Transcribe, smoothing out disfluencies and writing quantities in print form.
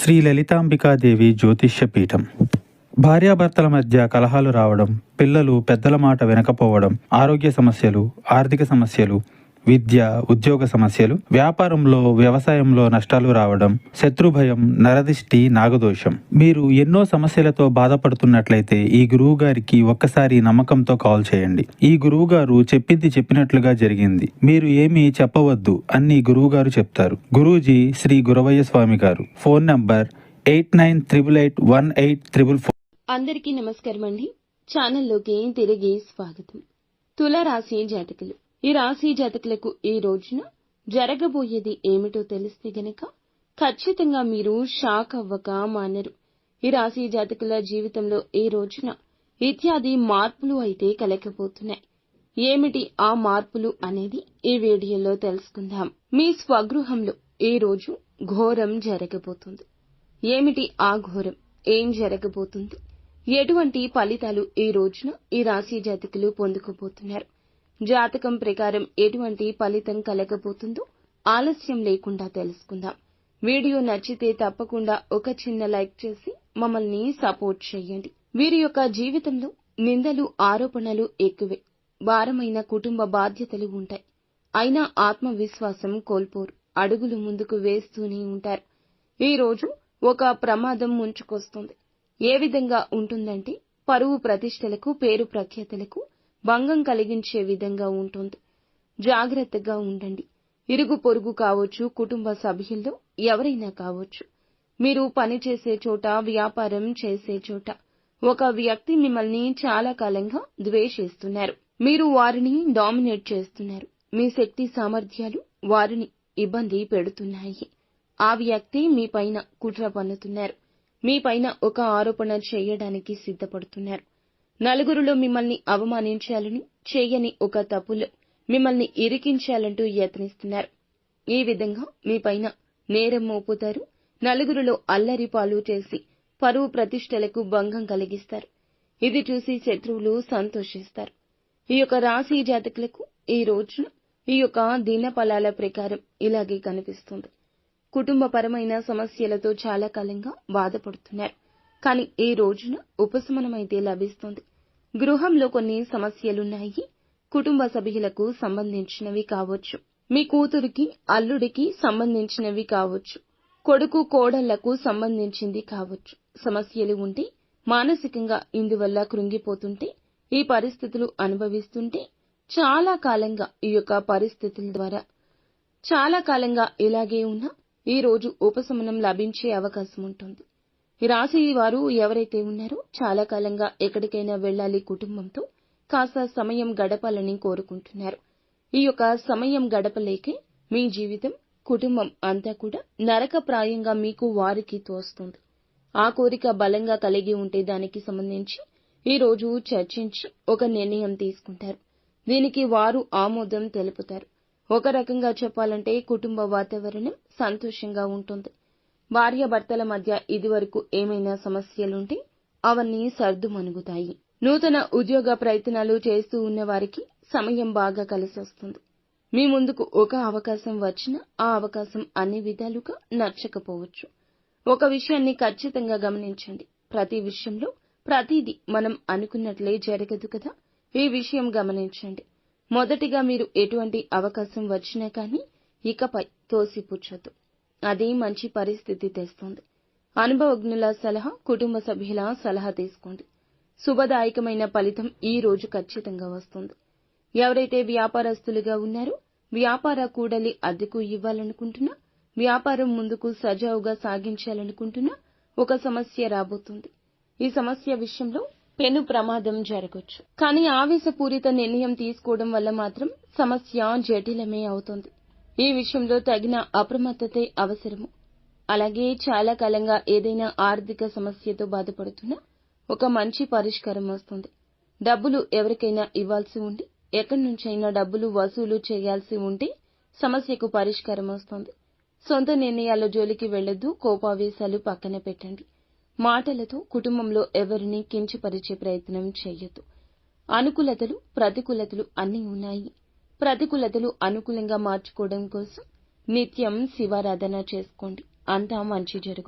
శ్రీ లలితాంబికాదేవి జ్యోతిష్య పీఠం. భార్యాభర్తల మధ్య కలహాలు రావడం, పిల్లలు పెద్దల మాట వినకపోవడం, ఆరోగ్య సమస్యలు, ఆర్థిక సమస్యలు, విద్య, ఉద్యోగ సమస్యలు, వ్యాపారంలో, వ్యవసాయంలో నష్టాలు రావడం, శత్రుభయం, నరదిష్టి, నాగదోషం. మీరు ఎన్నో సమస్యలతో బాధపడుతున్నట్లయితే ఈ గురువు గారికి ఒక్కసారి నమ్మకంతో కాల్ చేయండి. ఈ గురువు గారు చెప్పింది చెప్పినట్లుగా జరిగింది. మీరు ఏమీ చెప్పవద్దు, అన్ని గురువు గారు చెప్తారు. గురూజీ శ్రీ గురవయ్య స్వామి గారు. Phone number 89881844. అందరికీ నమస్కారం అండి. ఛానల్లోకి తిరిగి స్వాగతం. తులారాశి జాతకులు. ఈ రాశి జాతకులకు ఈ రోజున జరగబోయేది ఏమిటో తెలిస్తే గనక ఖచ్చితంగా మీరు షాక్ అవ్వక మానరు. ఈ రాశి జాతకుల జీవితంలో ఈ రోజున ఇత్యాది మార్పులు అయితే కలగబోతున్నాయి. ఏమిటి ఆ మార్పులు అనేది ఈ వీడియోలో తెలుసుకుందాం. మీ స్వగృహంలో ఈ రోజు ఘోరం జరగబోతుంది. ఏమిటి ఆ ఘోరం? ఏం జరగబోతుంది? ఎటువంటి ఫలితాలు ఈ రోజున ఈ రాశి జాతకులు పొందుకోబోతున్నారు? జాతకం ప్రకారం ఎటువంటి ఫలితం కలగబోతుందో ఆలస్యం లేకుండా తెలుసుకుందాం. వీడియో నచ్చితే తప్పకుండా ఒక చిన్న లైక్ చేసి మమ్మల్ని సపోర్ట్ చేయండి. వీరి యొక్క జీవితంలో నిందలు, ఆరోపణలు ఎక్కువే. భారమైన కుటుంబ బాధ్యతలు ఉంటాయి. అయినా ఆత్మవిశ్వాసం కోల్పోరు. అడుగులు ముందుకు వేస్తూనే ఉంటారు. ఈ రోజు ఒక ప్రమాదం ముంచుకొస్తుంది. ఏ విధంగా ఉంటుందంటే పరువు ప్రతిష్టలకు, పేరు ప్రఖ్యాతలకు భంగం కలిగించే విధంగా ఉంటుంది. జాగ్రత్తగా ఉండండి. ఇరుగు పొరుగు కావచ్చు, కుటుంబ సభ్యుల్లో ఎవరైనా కావచ్చు. మీరు పనిచేసే చోట, వ్యాపారం చేసే చోట ఒక వ్యక్తి మిమ్మల్ని చాలా కాలంగా ద్వేషిస్తున్నారు. మీరు వారిని డామినేట్ చేస్తున్నారు. మీ శక్తి సామర్థ్యాలు వారిని ఇబ్బంది పెడుతున్నాయి. ఆ వ్యక్తి మీ పైన కుట్ర పన్నుతున్నారు. మీ పైన ఒక ఆరోపణ చేయడానికి సిద్ధపడుతున్నారు. నలుగురిలో మిమ్మల్ని అవమానించాలని, చేయని ఒక తప్పులో మిమ్మల్ని ఇరికించాలంటూ యత్నిస్తున్నారు. ఈ విధంగా మీ పైన నేరం మోపుతారు. నలుగురిలో అల్లరి పాలు చేసి పరువు ప్రతిష్టలకు భంగం కలిగిస్తారు. ఇది చూసి శత్రువులు సంతోషిస్తారు. ఈ యొక్క రాశి జాతకులకు ఈ రోజున ఈ యొక్క దినఫలాల ప్రకారం ఇలాగే కనిపిస్తుంది. కుటుంబపరమైన సమస్యలతో చాలా కాలంగా బాధపడుతున్నారు. కానీ ఈ రోజున ఉపశమనమైతే లభిస్తుంది. గృహంలో కొన్ని సమస్యలున్నాయి. కుటుంబ సభ్యులకు సంబంధించినవి కావచ్చు. మీ కూతురికి, అల్లుడికి సంబంధించినవి కావచ్చు. కొడుకు, కోడళ్లకు సంబంధించింది కావచ్చు. సమస్యలు ఉంటే, మానసికంగా ఇందువల్ల కృంగిపోతుంటే, ఈ పరిస్థితులు అనుభవిస్తుంటే చాలా కాలంగా ఈ యొక్క పరిస్థితుల ద్వారా చాలా కాలంగా ఇలాగే ఉన్నా ఈ రోజు ఉపశమనం లభించే అవకాశం ఉంటుంది. ఈ రాశి వారు ఎవరైతే ఉన్నారో చాలా కాలంగా ఎక్కడికైనా వెళ్లాలి, కుటుంబంతో కాస్త సమయం గడపాలని కోరుకుంటున్నారు. ఈ యొక్క సమయం గడపలేకే మీ జీవితం, కుటుంబం అంతా కూడా నరకప్రాయంగా మీకు వారికి తోస్తుంది. ఆ కోరిక బలంగా కలిగి ఉంటే దానికి సంబంధించి ఈ రోజు చర్చించి ఒక నిర్ణయం తీసుకుంటారు. దీనికి వారు ఆమోదం తెలుపుతారు. ఒక రకంగా చెప్పాలంటే కుటుంబ వాతావరణం సంతోషంగా ఉంటుంది. భార్యాభర్తల మధ్య ఇదివరకు ఏమైనా సమస్యలుంటే అవన్నీ సర్దుమణుగుతాయి. నూతన ఉద్యోగ ప్రయత్నాలు చేస్తూ ఉన్న వారికి సమయం బాగా కలిసొస్తుంది. మీ ముందుకు ఒక అవకాశం వచ్చినా ఆ అవకాశం అన్ని విధాలుగా నచ్చకపోవచ్చు. ఒక విషయాన్ని ఖచ్చితంగా గమనించండి. ప్రతి విషయంలో ప్రతిదీ మనం అనుకున్నట్లే జరగదు కదా. ఈ విషయం గమనించండి. మొదటిగా మీరు ఎటువంటి అవకాశం వచ్చినా కానీ ఇకపై తోసిపుచ్చొద్దు. అదే మంచి పరిస్థితి తెస్తుంది. అనుభవజ్ఞుల సలహా, కుటుంబ సభ్యుల సలహా తీసుకోండి. శుభదాయకమైన ఫలితం ఈ రోజు ఖచ్చితంగా వస్తుంది. ఎవరైతే వ్యాపారస్తులుగా ఉన్నారో, వ్యాపార కూడలి అద్దెకు ఇవ్వాలనుకుంటున్నా, వ్యాపారం ముందుకు సజావుగా సాగించాలనుకుంటున్నా ఒక సమస్య రాబోతుంది. ఈ సమస్య విషయంలో పెను ప్రమాదం జరగొచ్చు. కానీ ఆవేశపూరిత నిర్ణయం తీసుకోవడం వల్ల మాత్రం సమస్య జటిలమే అవుతుంది. ఈ విషయంలో తగిన అప్రమత్తతే అవసరము. అలాగే చాలా కాలంగా ఏదైనా ఆర్థిక సమస్యతో బాధపడుతున్నా ఒక మంచి పరిష్కారం వస్తుంది. డబ్బులు ఎవరికైనా ఇవ్వాల్సి ఉండి, ఎక్కడి నుంచైనా డబ్బులు వసూలు చేయాల్సి ఉంటే సమస్యకు పరిష్కారం వస్తుంది. సొంత నిర్ణయాల జోలికి వెళ్లొద్దు. కోపావేశాలు పక్కన పెట్టండి. మాటలతో కుటుంబంలో ఎవరిని కించపరిచే ప్రయత్నం చేయొద్దు. అనుకూలతలు, ప్రతికూలతలు అన్నీ ఉన్నాయి. ప్రతికూలతలు అనుకూలంగా మార్చుకోవడం కోసం నిత్యం శివారాధన చేసుకోండి. అంతా మంచి జరుగుతుంది.